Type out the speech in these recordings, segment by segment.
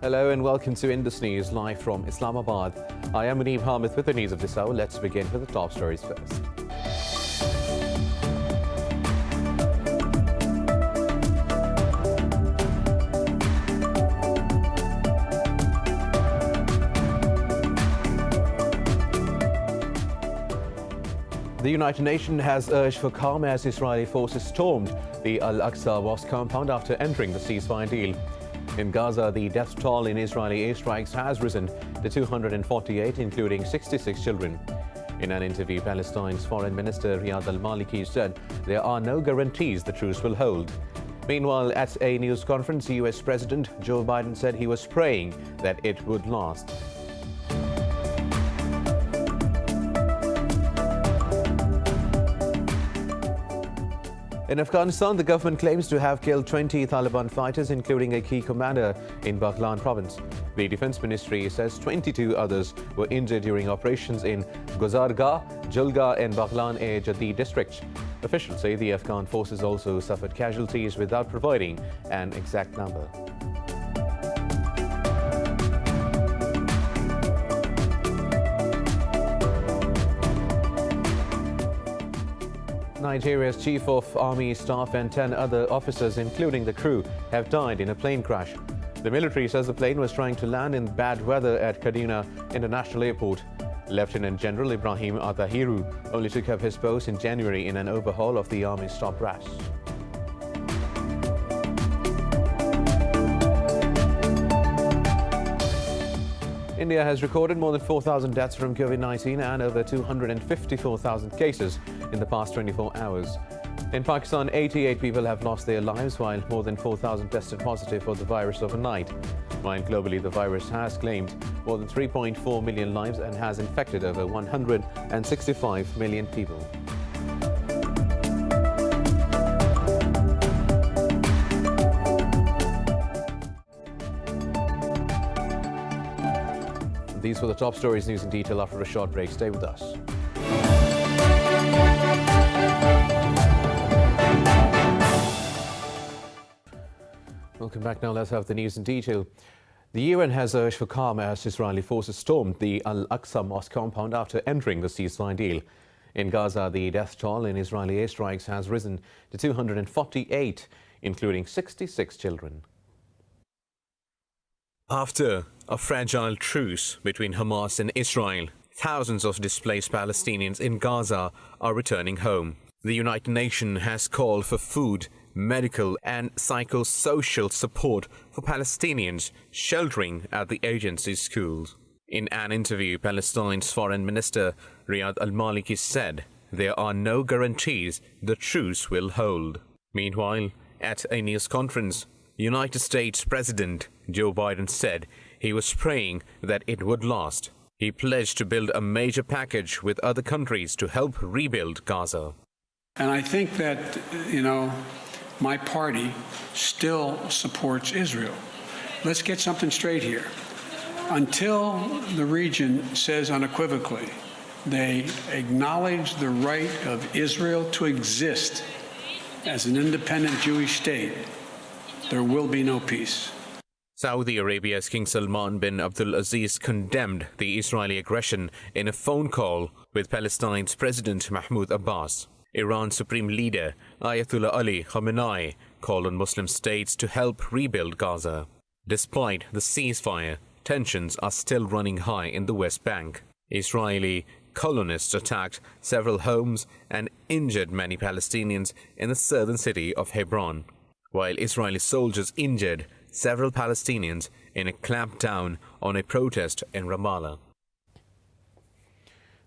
Hello and welcome to Indus News, live from Islamabad. I am Muneeb Hamid with the news of this hour. Let's begin with the top stories first. The United Nations has urged for calm as Israeli forces stormed the AL-AQSA mosque compound after entering the ceasefire deal. In Gaza, the death toll in Israeli airstrikes has risen to 248, including 66 children. In an interview, Palestine's Foreign Minister Riyad al-Maliki said there are no guarantees the truce will hold. Meanwhile, at a news conference, US President Joe Biden said he was praying that it would last. In Afghanistan, the government claims to have killed 20 Taliban fighters, including a key commander in BAGHLAN province. The Defense Ministry says 22 others were injured during operations in Guzargah, Julgah and BAGHLAN-e-Jadid districts. Officials say the Afghan forces also suffered casualties without providing an exact number. Nigeria's Chief of Army Staff and 10 other officers, including the crew, have died in a plane crash. The military says the plane was trying to land in bad weather at Kaduna International Airport. Lieutenant General Ibrahim Atahiru only took up his post in January in an overhaul of the Army's top brass. India has recorded more than 4,000 deaths from COVID-19 and over 254,000 cases in the past 24 hours. In Pakistan, 88 people have lost their lives, while more than 4,000 tested positive for the virus overnight. While globally, the virus has claimed more than 3.4 million lives and has infected over 165 million people. These were the top stories. News in detail after a short break. Stay with us. Welcome back. Now let's have the news in detail. The UN has urged for calm as Israeli forces stormed the Al-Aqsa mosque compound after entering the ceasefire deal. In Gaza, the death toll in Israeli airstrikes has risen to 248, including 66 children. After a fragile truce between Hamas and Israel, thousands of displaced Palestinians in Gaza are returning home. The United Nations has called for food, medical and psychosocial support for Palestinians sheltering at the agency's schools. In an interview, Palestine's Foreign Minister Riyad al-Maliki said there are no guarantees the truce will hold. Meanwhile, at a news conference, United States President Joe Biden said he was praying that it would last. He pledged to build a major package with other countries to help rebuild Gaza. And I think that, my party still supports Israel. Let's get something straight here. Until the region says unequivocally they acknowledge the right of Israel to exist as an independent Jewish state, there will be no peace. Saudi Arabia's King Salman bin Abdulaziz condemned the Israeli aggression in a phone call with Palestine's President Mahmoud Abbas. Iran's Supreme Leader Ayatollah Ali Khamenei called on Muslim states to help rebuild Gaza. Despite the ceasefire, tensions are still running high in the West Bank. Israeli colonists attacked several homes and injured many Palestinians in the southern city of Hebron, while Israeli soldiers injured several Palestinians in a clampdown on a protest in Ramallah.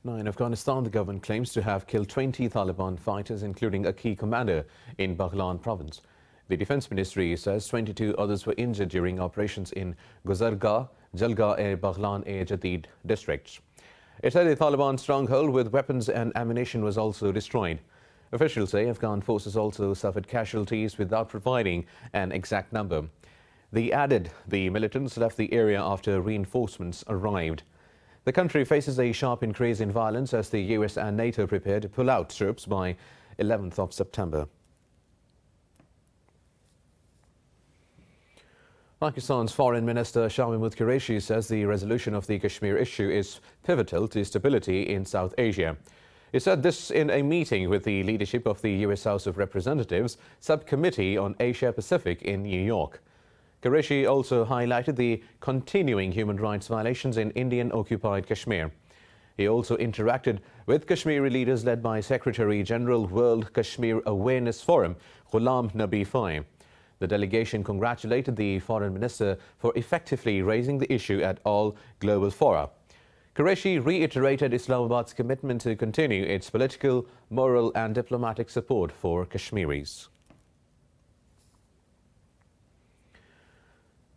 Now, in Afghanistan, the government claims to have killed 20 Taliban fighters, including a key commander in BAGHLAN province. The Defense Ministry says 22 others were injured during operations in Guzargah, Julgah and BAGHLAN-e-Jadid districts. It said a Taliban stronghold with weapons and ammunition was also destroyed. Officials say Afghan forces also suffered casualties without providing an exact number. They added the militants left the area after reinforcements arrived. The country faces a sharp increase in violence as the US and NATO prepare to pull out troops by 11th of September. Pakistan's Foreign Minister Shah Mahmood Qureshi says the resolution of the Kashmir issue is pivotal to stability in South Asia. He said this in a meeting with the leadership of the U.S. House of Representatives Subcommittee on Asia-Pacific in New York. Qureshi also highlighted the continuing human rights violations in Indian-occupied Kashmir. He also interacted with Kashmiri leaders led by Secretary-General World Kashmir Awareness Forum, Ghulam Nabi Fai. The delegation congratulated the foreign minister for effectively raising the issue at all global fora. Qureshi reiterated Islamabad's commitment to continue its political, moral and diplomatic support for Kashmiris.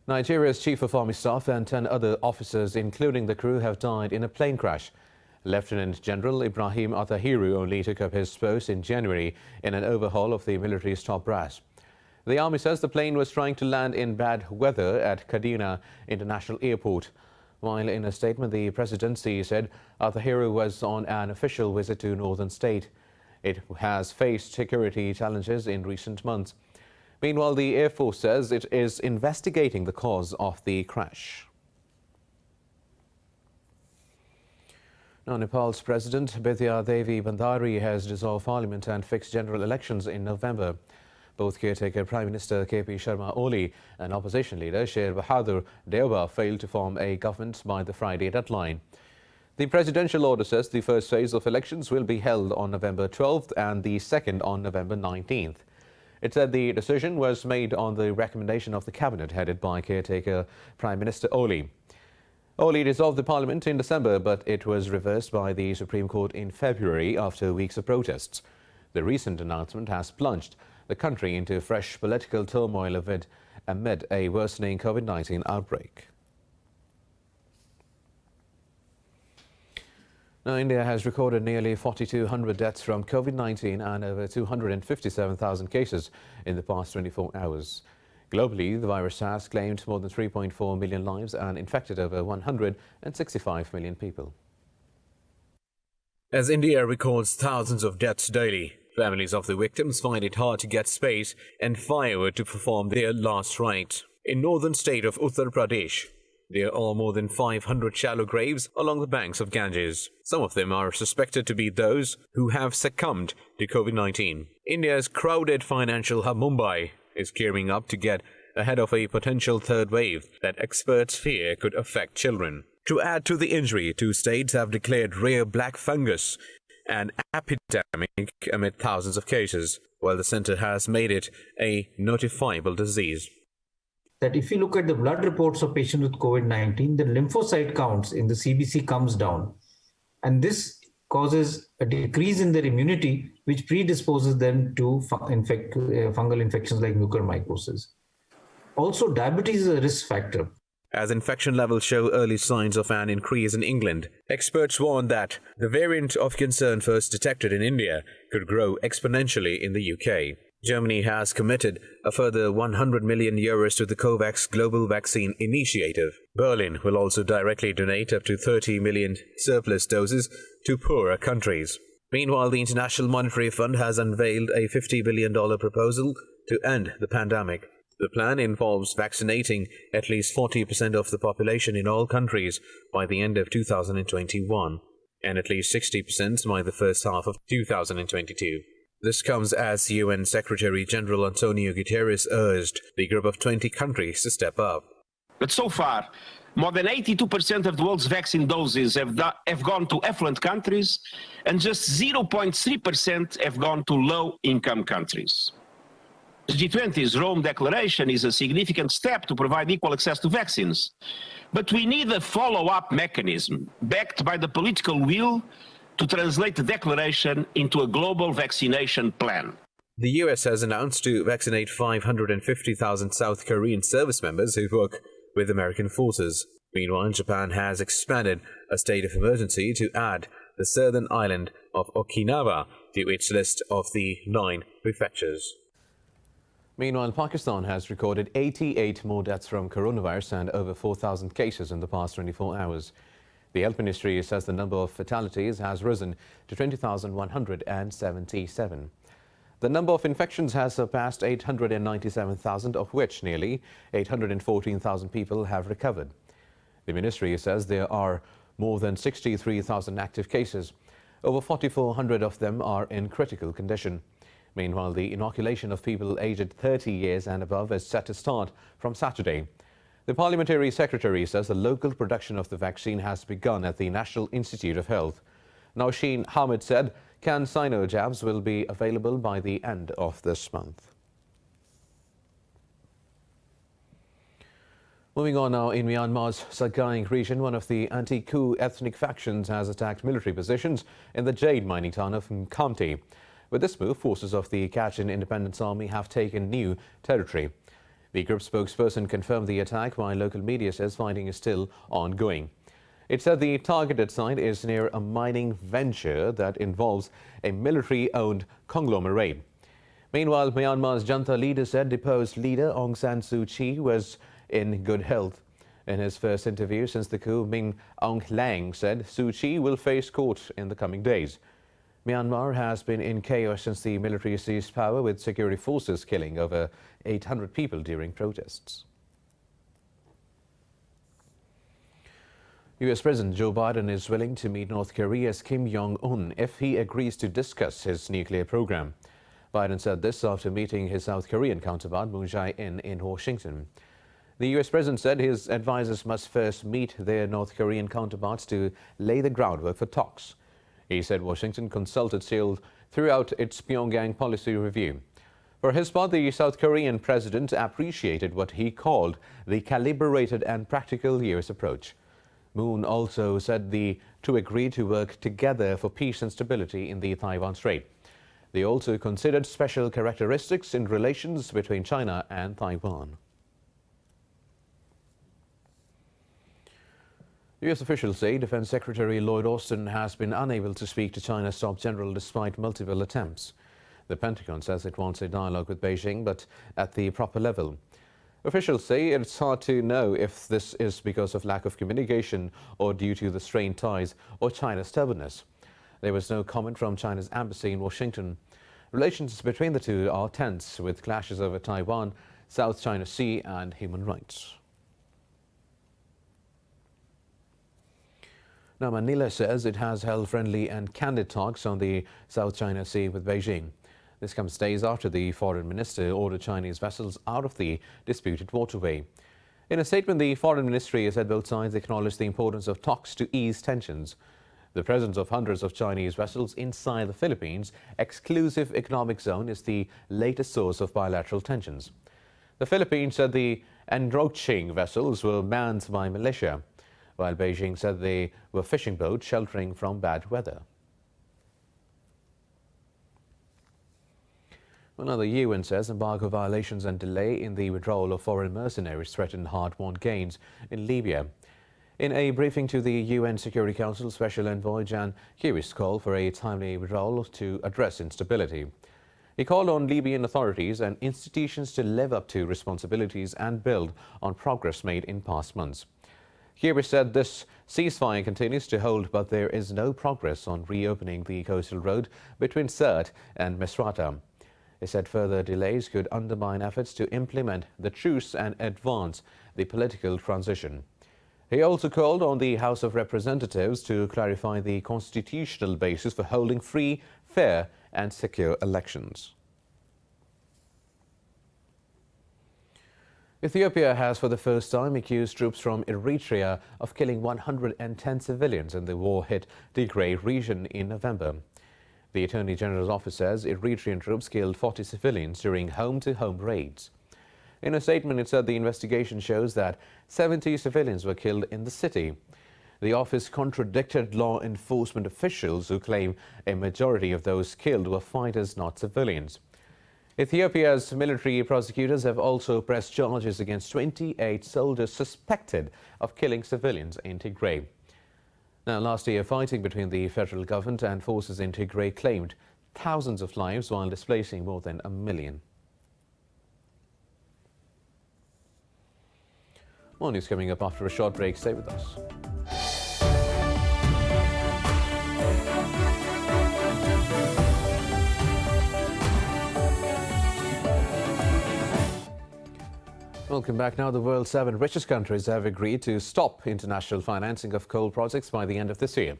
Nigeria's Chief of Army Staff and 10 other officers, including the crew, have died in a plane crash. Lieutenant General Ibrahim Atahiru only took up his post in January in an overhaul of the military's top brass. The army says the plane was trying to land in bad weather at Kaduna International Airport. While in a statement, the presidency said Atahiru was on an official visit to northern state. It has faced security challenges in recent months. Meanwhile, the Air Force says it is investigating the cause of the crash. Now, Nepal's President Bidya Devi Bandari has dissolved parliament and fixed general elections in November. Both caretaker Prime Minister KP Sharma Oli and opposition leader Sher Bahadur Deuba failed to form a government by the Friday deadline. The presidential order says the first phase of elections will be held on November 12th and the second on November 19th. It said the decision was made on the recommendation of the cabinet headed by caretaker Prime Minister Oli. Oli dissolved the parliament in December, but it was reversed by the Supreme Court in February after weeks of protests. The recent announcement has plunged the country into fresh political turmoil amid a worsening COVID-19 outbreak. Now, India has recorded nearly 4,200 deaths from COVID-19 and over 257,000 cases in the past 24 hours. Globally, the virus has claimed more than 3.4 million lives and infected over 165 million people. As India records thousands of deaths daily, families of the victims find it hard to get space and firewood to perform their last rites. In northern state of Uttar Pradesh, there are more than 500 shallow graves along the banks of Ganges. Some of them are suspected to be those who have succumbed to COVID-19. India's crowded financial hub Mumbai is gearing up to get ahead of a potential third wave that experts fear could affect children. To add to the injury, 2 states have declared rare black fungus an epidemic amid thousands of cases, while the center has made it a notifiable disease. That if you look at the blood reports of patients with COVID-19, the lymphocyte counts in the CBC comes down. And this causes a decrease in their immunity, which predisposes them to fungal infections like mucormycosis. Also, diabetes is a risk factor. As infection levels show early signs of an increase in England, experts warn that the variant of concern first detected in India could grow exponentially in the UK. Germany has committed a further 100 million euros to the COVAX Global Vaccine Initiative. Berlin will also directly donate up to 30 million surplus doses to poorer countries. Meanwhile, the International Monetary Fund has unveiled a $50 billion proposal to end the pandemic. The plan involves vaccinating at least 40% of the population in all countries by the end of 2021 and at least 60% by the first half of 2022. This comes as UN Secretary-General Antonio Guterres urged the group of 20 countries to step up. But so far, more than 82% of the world's vaccine doses have gone to affluent countries, and just 0.3% have gone to low-income countries. The G20's Rome Declaration is a significant step to provide equal access to vaccines, but we need a follow-up mechanism backed by the political will to translate the declaration into a global vaccination plan. The US has announced to vaccinate 550,000 South Korean service members who work with American forces. Meanwhile, Japan has expanded a state of emergency to add the southern island of Okinawa to its list of the 9 prefectures. Meanwhile, Pakistan has recorded 88 more deaths from coronavirus and over 4,000 cases in the past 24 hours. The Health Ministry says the number of fatalities has risen to 20,177. The number of infections has surpassed 897,000, of which nearly 814,000 people have recovered. The ministry says there are more than 63,000 active cases. Over 4,400 of them are in critical condition. Meanwhile, the inoculation of people aged 30 years and above is set to start from Saturday. The parliamentary secretary says the local production of the vaccine has begun at the National Institute of Health. Nausheen Hamid said CanSino jabs will be available by the end of this month. Moving on now, in Myanmar's Sagaing region, one of the anti-coup ethnic factions has attacked military positions in the jade mining town of Khamti. With this move, forces of the Kachin Independence Army have taken new territory. The group spokesperson confirmed the attack, while local media says fighting is still ongoing. It said the targeted site is near a mining venture that involves a military-owned conglomerate. Meanwhile, Myanmar's junta leader said deposed leader Aung San Suu Kyi was in good health. In his first interview since the coup, Min Aung Hlaing said Suu Kyi will face court in the coming days. Myanmar has been in chaos since the military seized power, with security forces killing over 800 people during protests. U.S. President Joe Biden is willing to meet North Korea's Kim Jong-un if he agrees to discuss his nuclear program. Biden said this after meeting his South Korean counterpart Moon Jae-in in Washington. The U.S. president said his advisers must first meet their North Korean counterparts to lay the groundwork for talks. He said Washington consulted Seoul throughout its Pyongyang policy review. For his part, the South Korean president appreciated what he called the calibrated and practical U.S. approach. Moon also said the two agreed to work together for peace and stability in the Taiwan Strait. They also considered special characteristics in relations between China and Taiwan. U.S. officials say Defense Secretary Lloyd Austin has been unable to speak to China's top general despite multiple attempts. The Pentagon says it wants a dialogue with Beijing, but at the proper level. Officials say it's hard to know if this is because of lack of communication or due to the strained ties or China's stubbornness. There was no comment from China's embassy in Washington. Relations between the two are tense, with clashes over Taiwan, South China Sea and human rights. Now, Manila says it has held friendly and candid talks on the South China Sea with Beijing. This comes days after the foreign minister ordered Chinese vessels out of the disputed waterway. In a statement, the foreign ministry said both sides acknowledged the importance of talks to ease tensions. The presence of hundreds of Chinese vessels inside the Philippines' exclusive economic zone is the latest source of bilateral tensions. The Philippines said the encroaching vessels were manned by militia, while Beijing said they were fishing boats sheltering from bad weather. Well, the UN says embargo violations and delay in the withdrawal of foreign mercenaries threaten hard-won gains in Libya. In a briefing to the UN Security Council, Special Envoy Jan Lewis called for a timely withdrawal to address instability. He called on Libyan authorities and institutions to live up to responsibilities and build on progress made in past months. Lewis said this ceasefire continues to hold, but there is no progress on reopening the coastal road between Sirte and Misrata. He said further delays could undermine efforts to implement the truce and advance the political transition. He also called on the House of Representatives to clarify the constitutional basis for holding free, fair and secure elections. Ethiopia has for the first time accused troops from Eritrea of killing 110 civilians in the war-hit Tigray region in November. The Attorney General's office says Eritrean troops killed 40 civilians during home-to-home raids. In a statement, it said the investigation shows that 70 civilians were killed in the city. The office contradicted law enforcement officials who claim a majority of those killed were fighters, not civilians. Ethiopia's military prosecutors have also pressed charges against 28 soldiers suspected of killing civilians in Tigray. Now, last year, fighting between the federal government and forces in Tigray claimed thousands of lives while displacing more than 1 million. More news coming up after a short break. Stay with us. Welcome back. Now, the world's 7 richest countries have agreed to stop international financing of coal projects by the end of this year.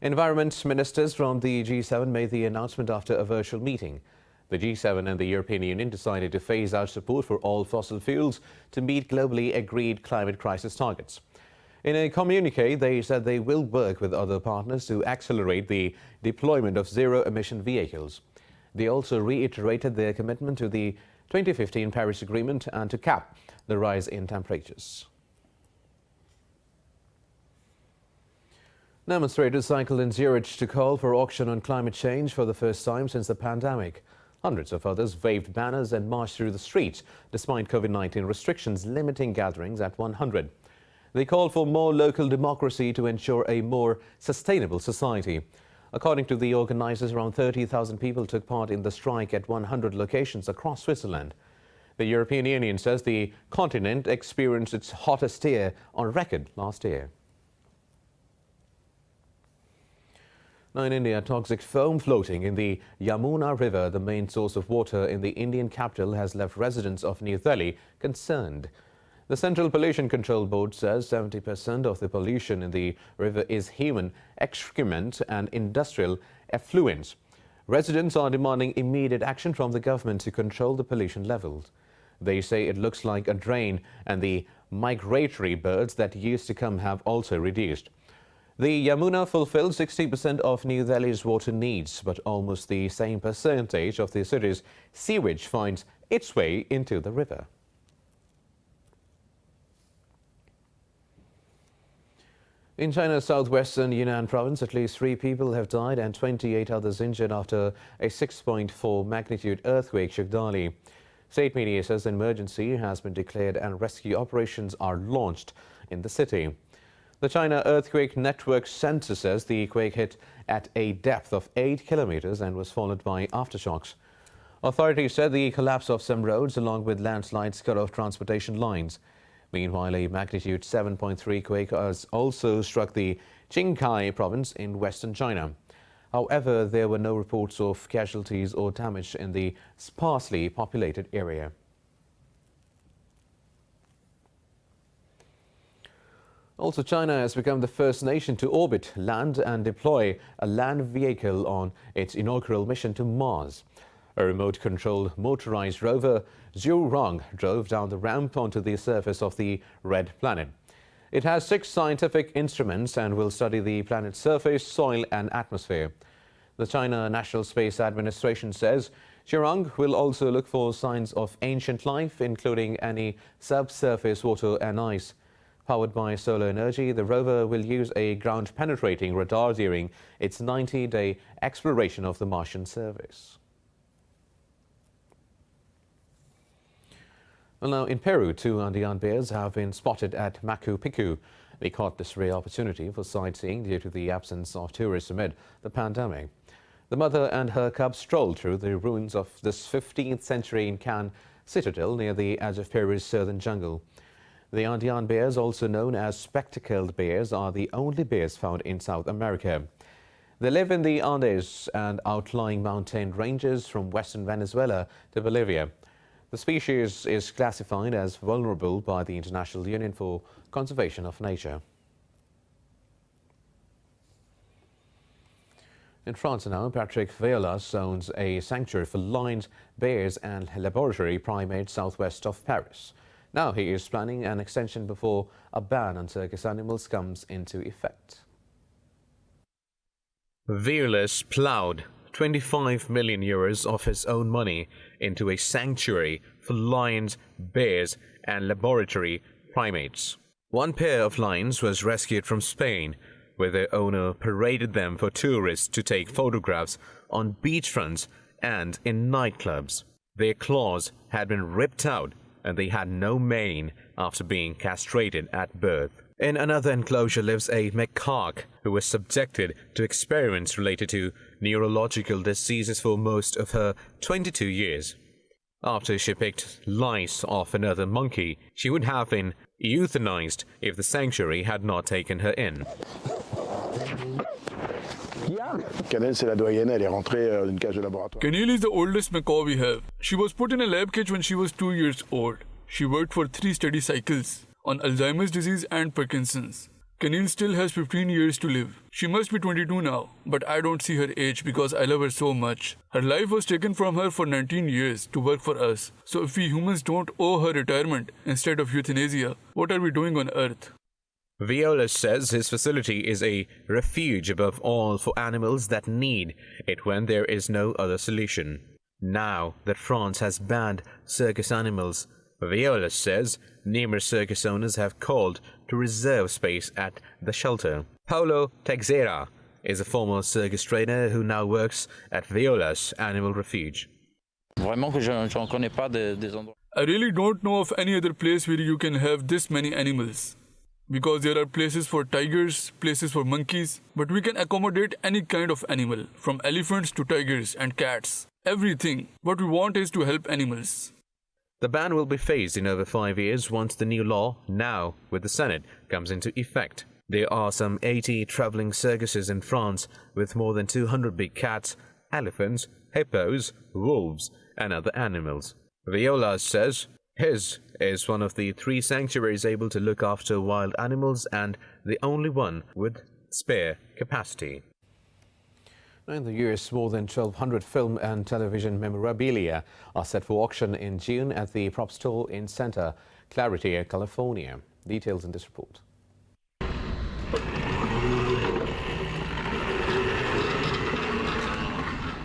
Environment ministers from the G7 made the announcement after a virtual meeting. The G7 and the European Union decided to phase out support for all fossil fuels to meet globally agreed climate crisis targets. In a communique, they said they will work with other partners to accelerate the deployment of zero-emission vehicles. They also reiterated their commitment to the 2015 Paris Agreement and to cap the rise in temperatures. Demonstrators cycled in Zurich to call for action on climate change for the first time since the pandemic. Hundreds of others waved banners and marched through the streets, despite COVID-19 restrictions limiting gatherings at 100. They called for more local democracy to ensure a more sustainable society. According to the organizers, around 30,000 people took part in the strike at 100 locations across Switzerland. The European Union says the continent experienced its hottest year on record last year. Now in India, toxic foam floating in the Yamuna River, the main source of water in the Indian capital, has left residents of New Delhi concerned. The Central Pollution Control Board says 70% of the pollution in the river is human excrement and industrial effluents. Residents are demanding immediate action from the government to control the pollution levels. They say it looks like a drain, and the migratory birds that used to come have also reduced. The Yamuna fulfills 60% of New Delhi's water needs, but almost the same percentage of the city's sewage finds its way into the river. In China's southwestern Yunnan province, at least 3 people have died and 28 others injured after a 6.4 magnitude earthquake shook Dali. State media says an emergency has been declared and rescue operations are launched in the city. The China Earthquake Network Center says the quake hit at a depth of 8 kilometers and was followed by aftershocks. Authorities said the collapse of some roads along with landslides cut off transportation lines. Meanwhile, a magnitude 7.3 quake has also struck the Qinghai province in western China. However, there were no reports of casualties or damage in the sparsely populated area. Also, China has become the first nation to orbit, land and deploy a land vehicle on its inaugural mission to Mars. A remote-controlled motorized rover, Zhurong, drove down the ramp onto the surface of the red planet. It has 6 scientific instruments and will study the planet's surface, soil and atmosphere. The China National Space Administration says Zhurong will also look for signs of ancient life, including any subsurface water and ice. Powered by solar energy, the rover will use a ground-penetrating radar during its 90-day exploration of the Martian surface. Well, now in Peru, 2 Andean bears have been spotted at MACHU PICCHU. They caught this rare opportunity for sightseeing due to the absence of tourists amid the pandemic. The mother and her cubs strolled through the ruins of this 15th century Incan citadel near the edge of Peru's southern jungle. The Andean bears, also known as spectacled bears, are the only bears found in South America. They live in the Andes and outlying mountain ranges from western Venezuela to Bolivia. The species is classified as vulnerable by the International Union for Conservation of Nature. In France now, Patrick Violas owns a sanctuary for lions, bears and laboratory primates southwest of Paris. Now he is planning an extension before a ban on circus animals comes into effect. Violas ploughed 25 million euros of his own money into a sanctuary for lions, bears and laboratory primates. One pair of lions was rescued from Spain, where their owner paraded them for tourists to take photographs on beachfronts and in nightclubs. Their claws had been ripped out and they had no mane after being castrated at birth. In another enclosure lives a macaque who was subjected to experiments related to neurological diseases for most of her 22 years. After she picked lice off another monkey, she would have been euthanized if the sanctuary had not taken her in. Canelle, c'est la doyenne, elle est rentrée d'une cage de laboratoire. Canelle is the oldest macaw we have. She was put in a lab cage when she was 2 years old. She worked for 3 study cycles on Alzheimer's disease and Parkinson's. Kanil still has 15 years to live. She must be 22 now, but I don't see her age because I love her so much. Her life was taken from her for 19 years to work for us. So if we humans don't owe her retirement instead of euthanasia, what are we doing on Earth? Viola says his facility is a refuge above all for animals that need it when there is no other solution. Now that France has banned circus animals, Viola says numerous circus owners have called to reserve space at the shelter. Paulo Teixeira is a former circus trainer who now works at Viola's animal refuge. I really don't know of any other place where you can have this many animals. Because there are places for tigers, places for monkeys, but we can accommodate any kind of animal, from elephants to tigers and cats. Everything. What we want is to help animals. The ban will be phased in over 5 years once the new law, now with the Senate, comes into effect. There are some 80 traveling circuses in France with more than 200 big cats, elephants, hippos, wolves, and other animals. Viola says his is one of the 3 sanctuaries able to look after wild animals and the only one with spare capacity. In the US, more than 1,200 film and television memorabilia are set for auction in June at the prop store in Santa Clarita, California. Details in this report.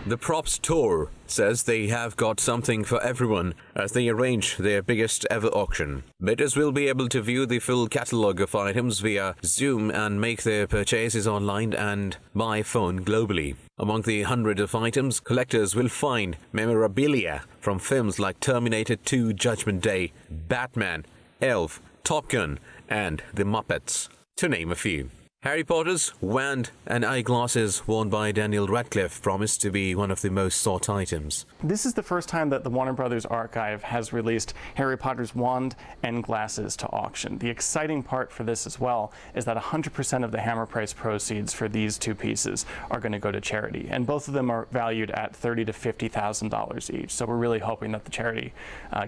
The prop store says they have got something for everyone as they arrange their biggest ever auction. Bidders will be able to view the full catalogue of items via Zoom and make their purchases online and by phone globally. Among the hundreds of items, collectors will find memorabilia from films like Terminator 2: Judgment Day, Batman, Elf, Top Gun, and The Muppets, to name a few. Harry Potter's wand and eyeglasses worn by Daniel Radcliffe promise to be one of the most sought items. This is the first time that the Warner Brothers archive has released Harry Potter's wand and glasses to auction. The exciting part for this as well is that 100% of the Hammer Price proceeds for these 2 pieces are going to go to charity, and both of them are valued at $30,000 to $50,000 each. So we're really hoping that the charity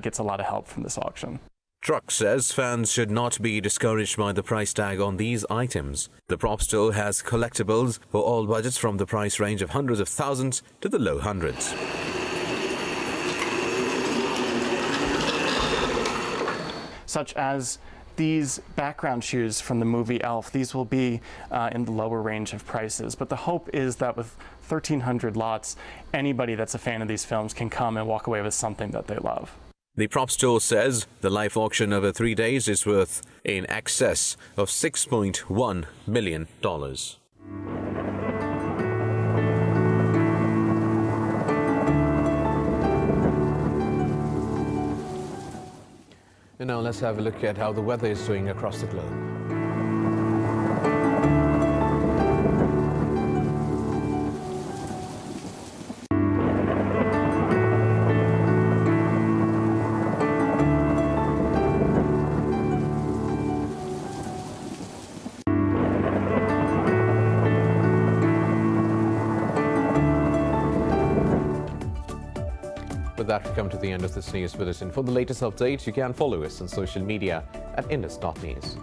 gets a lot of help from this auction. TRUCE says fans should not be discouraged by the price tag on these items. The prop store has collectibles for all budgets from the price range of hundreds of thousands to the low hundreds. Such as these background shoes from the movie Elf. These will be in the lower range of prices, but the hope is that with 1,300 lots, anybody that's a fan of these films can come and walk away with something that they love. The prop store says the live auction over 3 days is worth in excess of $6.1 million. And now let's have a look at how the weather is doing across the globe. With that, we come to the end of this news bulletin. For the latest updates, you can follow us on social media at Indus.news.